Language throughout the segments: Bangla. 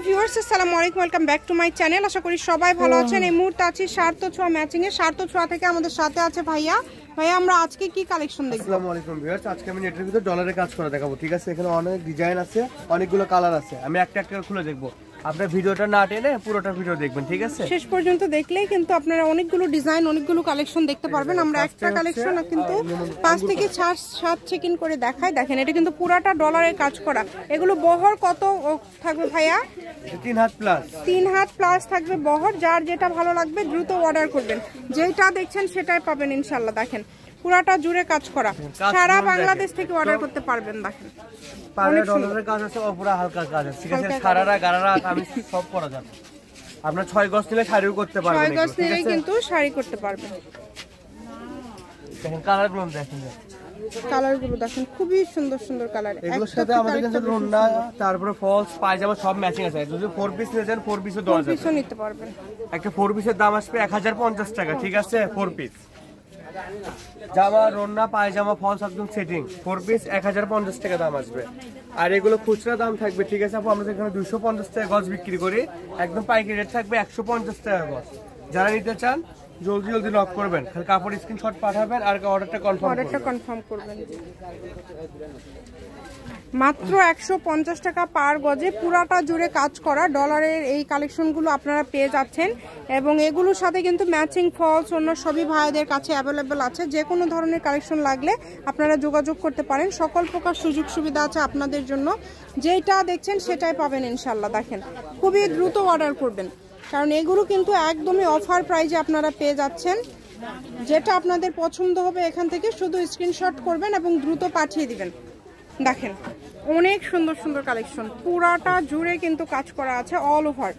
ভিউয়ার্স আসসালামু আলাইকুম, welcome back to my channel. আশা করি সবাই ভালো আছেন। এই মুহূর্তে আছি স্বার্থ ছোঁয়া ম্যাচিং এ। স্বার্থ ছোঁয়া থেকে আমাদের সাথে আছে ভাইয়া। আমরা আজকে কি কালেকশন দেখব? আসসালামু আলাইকুম ভিউয়ার্স, আজকে আমি নেটের ভিতর ডলারের কাজ করে দেখাবো। ঠিক আছে, এখানে অনেক ডিজাইন আছে, অনেকগুলো কালার আছে। আমি একটা একটা খুলে দেখবো, আপনার ভিডিওটা না টেনে পুরোটা ভিডিও দেখবেন। ঠিক আছে, শেষ পর্যন্ত দেখলেই কিন্তু আপনারা অনেকগুলো ডিজাইন, অনেকগুলো কালেকশন দেখতে পারবেন। আমরা একটা কালেকশন কিন্তু 5 থেকে 7 চেক ইন করে দেখাই। দেখেন, এটা কিন্তু পুরাটা ডলারের কাজ করা। এগুলো বহর কত থাকবে ভাইয়া? 3 হাত প্লাস। 3 হাত প্লাস থাকবে বহর। যার যেটা ভালো লাগবে দ্রুত অর্ডার করবেন। যেটা দেখছেন সেটাই পাবেন ইনশাআল্লাহ। দেখেন, পুরাটা জুড়ে কাজ করা, সারা বাংলাদেশ থেকে অর্ডার করতে পারবেন। দেখেন, পারে ডলারের কাজ আছে, পুরো হালকা কাজ আছে। ঠিক আছে, সারারা গারারা আমি সব করা যাবে। আপনার 6 গজ নিলে শাড়িও করতে পারবেন। 6 গজ নিলে কিন্তু শাড়ি করতে পারবেন। দেখেন কালারগুলো দেখেন, কালারগুলো দেখেন, খুবই সুন্দর সুন্দর কালার। এগুলোর সাথে আমাদের কাছে রন্না, তারপরে ফলস, পায়জামা সব ম্যাচিং আছে। যদি 4 পিস নিতে চান 4 পিসও দেওয়া যাবে। 4 পিসও নিতে পারবেন। একটা 4 পিসের দাম আসবে 1050 টাকা। ঠিক আছে, 4 পিস জামা, রন্না, পায়জামা, ফলস একদম সেটিং 4 পিস 1050 টাকা দাম আসবে। আর এগুলো খুচরা দাম থাকবে। ঠিক আছে আপু, আমরা এখানে 250 টাকা গজ বিক্রি করি, একদম পাইকারি রেট থাকবে 150 টাকা গজ। যারা নিতে চান জলদি জলদি নক করবেন, খালি কাপড় স্ক্রিনশট পাঠাবেন আর অর্ডারটা কনফার্ম করবেন। মাত্র 150 টাকা পার গজে পুরাটা জুড়ে কাজ করা ডলারের এই কালেকশনগুলো আপনারা পেয়ে যাচ্ছেন। এবং এগুলোর সাথে কিন্তু ম্যাচিং ফলস অন্য সবই ভাইদের কাছে অ্যাভেলেবেল আছে। যে কোনো ধরনের কালেকশন লাগলে আপনারা যোগাযোগ করতে পারেন। সকল প্রকার সুযোগ সুবিধা আছে আপনাদের জন্য। যেটা দেখছেন সেটাই পাবেন ইনশাল্লাহ। দেখেন, খুবই দ্রুত অর্ডার করবেন, কারণ এগুলো কিন্তু একদমই অফার প্রাইজে আপনারা পেয়ে যাচ্ছেন। যেটা আপনাদের পছন্দ হবে এখান থেকে শুধু স্ক্রিনশট করবেন এবং দ্রুত পাঠিয়ে দিবেন। দেখেন, অনেক সুন্দর সুন্দর কালেকশন, পুরাটা জুড়ে কিন্তু কাজ করা আছে অল ওভার।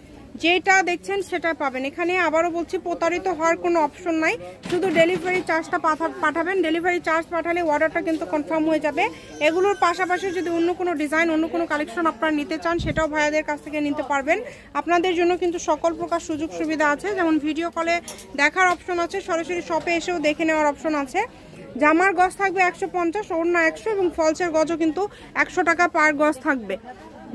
যেটা দেখছেন সেটা পাবেন। এখানে আবারও বলছি, প্রতারিত হওয়ার কোনো অপশন নাই। শুধু ডেলিভারি চার্জটা পাঠাবেন। ডেলিভারি চার্জ পাঠালে অর্ডারটা কিন্তু কনফার্ম হয়ে যাবে। এগুলোর পাশাপাশি যদি অন্য কোনো ডিজাইন, অন্য কোনো কালেকশন আপনারা নিতে চান সেটাও ভাইয়াদের কাছ থেকে নিতে পারবেন। আপনাদের জন্য কিন্তু সকল প্রকার সুযোগ সুবিধা আছে, যেমন ভিডিও কলে দেখার অপশন আছে, সরাসরি শপে এসেও দেখে নেওয়ার অপশন আছে। জামার গজ থাকবে 150, ওড়না 100 এবং ফলসের গজও কিন্তু 100 টাকা পার গজ থাকবে।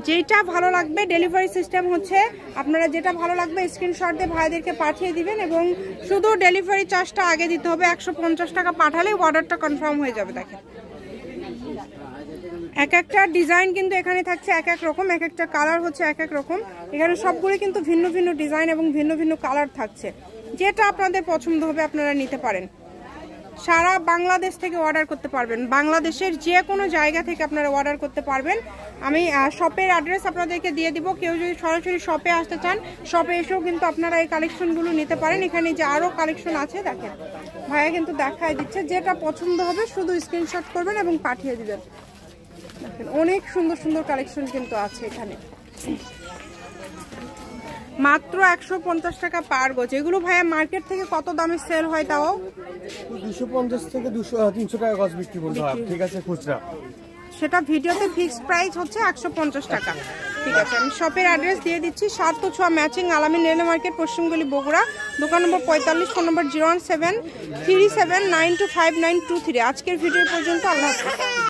যেটা ভালো লাগবে, ডেলিভারি সিস্টেম হচ্ছে আপনারা যেটা ভালো লাগবে স্ক্রিনশট দিয়ে ভাইদেরকে পাঠিয়ে দিবেন এবং শুধু ডেলিভারি চার্জটা আগে দিতে হবে। 150 টাকা পাঠালে অর্ডারটা কনফার্ম হয়ে যাবে। দেখেন, এক একটা ডিজাইন কিন্তু এখানে থাকছে এক এক রকম, এক একটা কালার হচ্ছে এক এক রকম। এখানে সবগুলো কিন্তু ভিন্ন ভিন্ন ডিজাইন এবং ভিন্ন ভিন্ন কালার থাকছে। যেটা আপনাদের পছন্দ হবে আপনারা নিতে পারেন। সারা বাংলাদেশ থেকে অর্ডার করতে পারবেন। বাংলাদেশের যে কোনো জায়গা থেকে আপনারা অর্ডার করতে পারবেন। আমি শপের অ্যাড্রেস আপনাদেরকে দিয়ে দিব। কেউ যদি সরাসরি শপে আসতে চান, শপে এসেও কিন্তু আপনারা এই কালেকশনগুলো নিতে পারেন। এখানে যে আরও কালেকশন আছে দেখেন, ভাইয়া কিন্তু দেখায় দিচ্ছে। যেটা পছন্দ হবে শুধু স্ক্রিনশট করবেন এবং পাঠিয়ে দিবেন। দেখেন, অনেক সুন্দর সুন্দর কালেকশন কিন্তু আছে এখানে। মাত্র 150 টাকা পার গজ। এগুলো ভাইয়া মার্কেট থেকে কত দামে সেল হয়? তাও 250 থেকে 300 টাকা গজ বিক্রি করতে হয়। ঠিক আছে, খুচরা সেটা ভিডিওতে ফিক্সড প্রাইস হচ্ছে 150 টাকা। ঠিক আছে, আমি শপের অ্যাড্রেস দিয়ে দিচ্ছি। স্বার্থ ছোঁয়া ম্যাচিং, আলামিন রেলওয়ে মার্কেট, পশ্চিমগলি, বগুড়া। দোকান নম্বর 45, ফোন নম্বর 01737925923। আজকের ভিডিও পর্যন্ত। আল্লাহ হাফেজ।